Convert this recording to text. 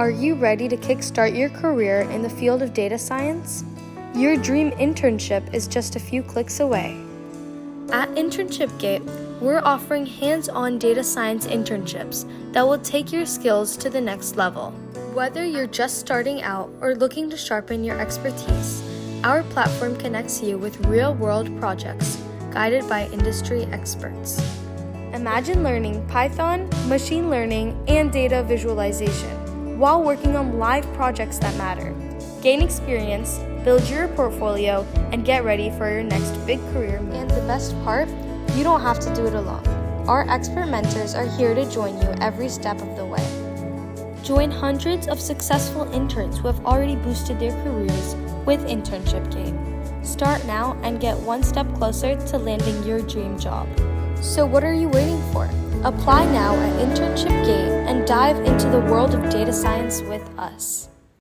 Are you ready to kickstart your career in the field of data science? Your dream internship is just a few clicks away. At InternshipGate, we're offering hands-on data science internships that will take your skills to the next level. Whether you're just starting out or looking to sharpen your expertise, our platform connects you with real-world projects guided by industry experts. Imagine learning Python, machine learning, and data visualization while working on live projects that matter. Gain experience, build your portfolio, and get ready for your next big career move. And the best part, you don't have to do it alone. Our expert mentors are here to join you every step of the way. Join hundreds of successful interns who have already boosted their careers with InternshipGate. Start now and get one step closer to landing your dream job. So what are you waiting for? Apply now at InternshipGate and dive into the world of data science with us.